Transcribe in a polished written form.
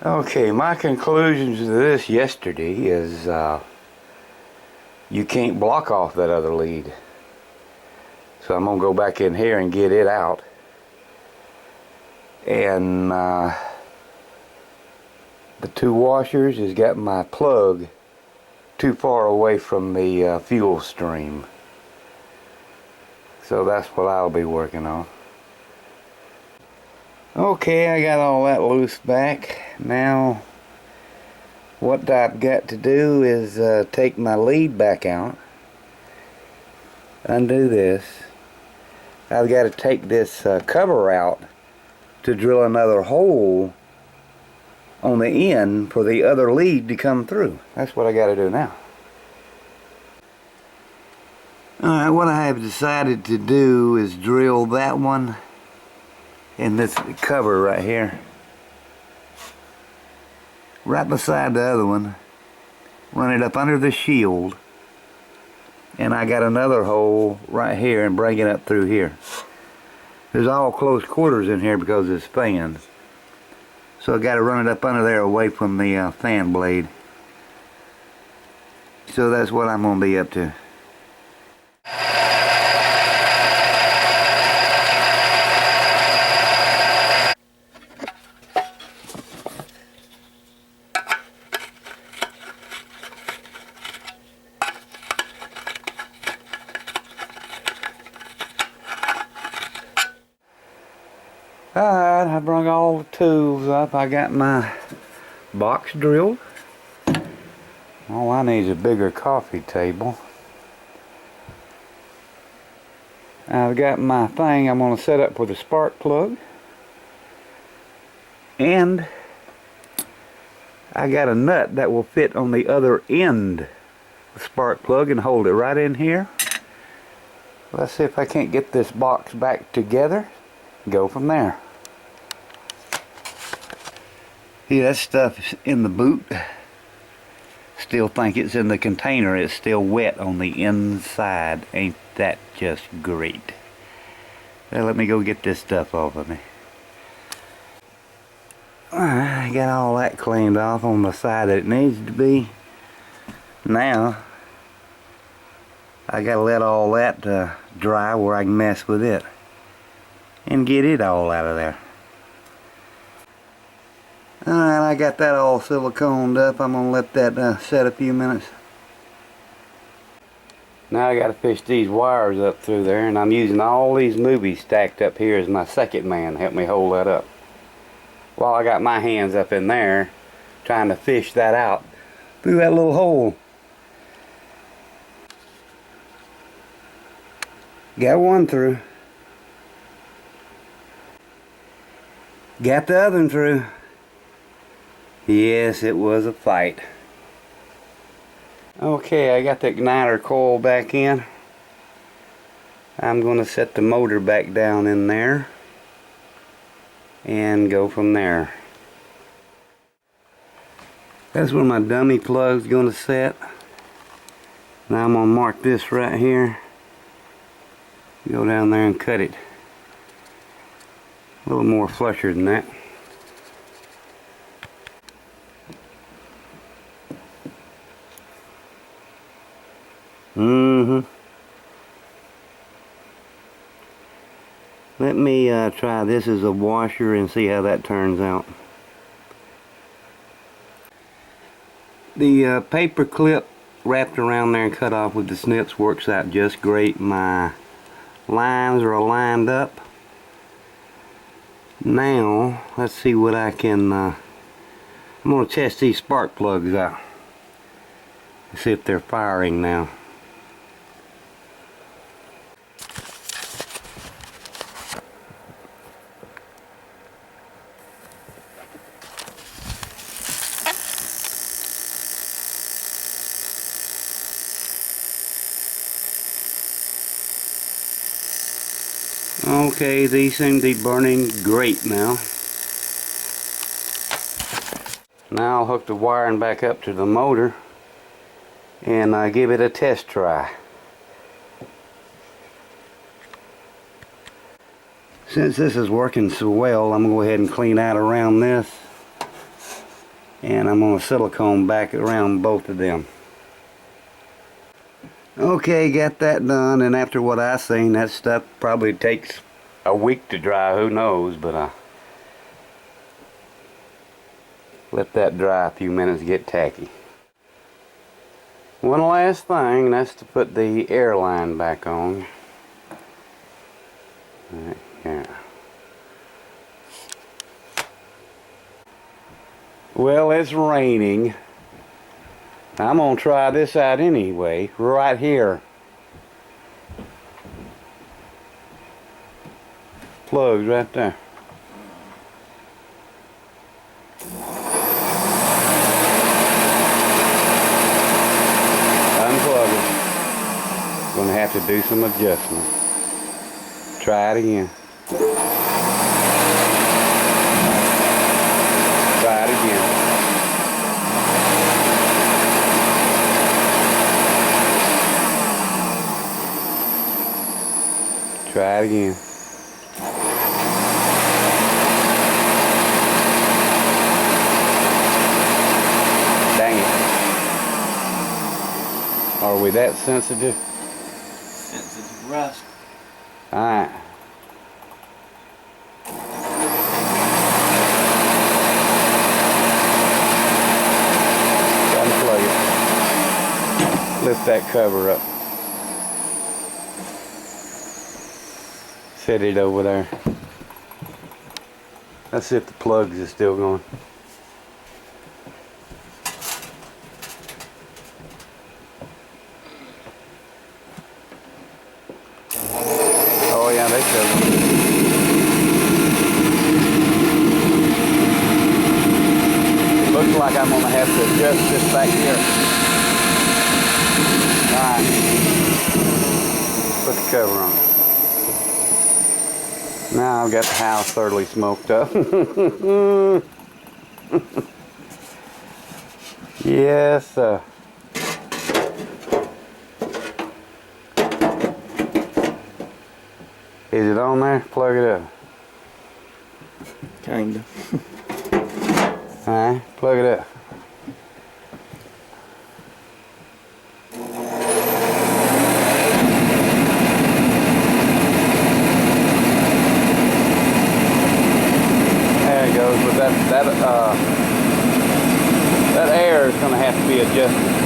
Okay, my conclusions to this yesterday is you can't block off that other lead. So I'm going to go back in here and get it out. And the two washers has got my plug too far away from the fuel stream. So that's what I'll be working on. Okay, I got all that loose back. Now what I've got to do is take my lead back out, undo this. I've got to take this cover out to drill another hole on the end for the other lead to come through. That's what I got to do now. Alright, what I have decided to do is drill that one and this cover right here right beside the other one, run it up under the shield, and I got another hole right here and bring it up through here. There's all close quarters in here because it's fans, so I got to run it up under there away from the fan blade. So that's what I'm going to be up to. Alright, I brought all the tools up. I got my box drilled. All I need is a bigger coffee table. I've got my thing I'm going to set up for the spark plug. And I got a nut that will fit on the other end of the spark plug and hold it right in here. Let's see if I can't get this box back together. Go from there. Yeah, that stuff's in the boot. Still think it's in the container. It's still wet on the inside. Ain't that just great? Well, let me go get this stuff off of me. Alright, I got all that cleaned off on the side that it needs to be. Now I gotta let all that dry where I can mess with it and get it all out of there. Alright, I got that all siliconed up. I'm going to let that set a few minutes. Now I got to fish these wires up through there, and I'm using all these movies stacked up here as my second man to help me hold that up. While I got my hands up in there trying to fish that out through that little hole. Got one through. Got the other one through. Yes, it was a fight. Okay, I got the igniter coil back in. I'm going to set the motor back down in there and go from there. That's where my dummy plug's going to set. Now I'm going to mark this right here. Go down there and cut it. A little more flusher than that. Let me try this as a washer and see how that turns out. The paper clip wrapped around there and cut off with the snips works out just great. My lines are lined up. Now let's see what I can I'm going to test these spark plugs out. See if they're firing now. Okay, these seem to be burning great now. Now I'll hook the wiring back up to the motor and give it a test try. Since this is working so well, I'm going to go ahead and clean out around this And I'm going to silicone back around both of them. Okay, got that done, and after what I seen, that stuff probably takes a week to dry, who knows, but I let that dry a few minutes, get tacky. One last thing, that's to put the air line back on. Right here. Well, it's raining. I'm gonna try this out anyway, right here. Plugs right there. Unplug it. Gonna have to do some adjustment. Try it again. Try it again. Try it again. Dang it. Are we that sensitive? Sensitive rust. Alright. Unplug it. Lift that cover up. Set it over there. Let's see if the plugs are still going. Oh yeah, they still going. It looks like I'm gonna have to adjust this back here. Alright. Put the cover on. Now I've got the house thoroughly smoked up. Yes, sir. Is it on there? Plug it up. Kinda. Alright, plug it up. There it goes, but that air is going to have to be adjusted.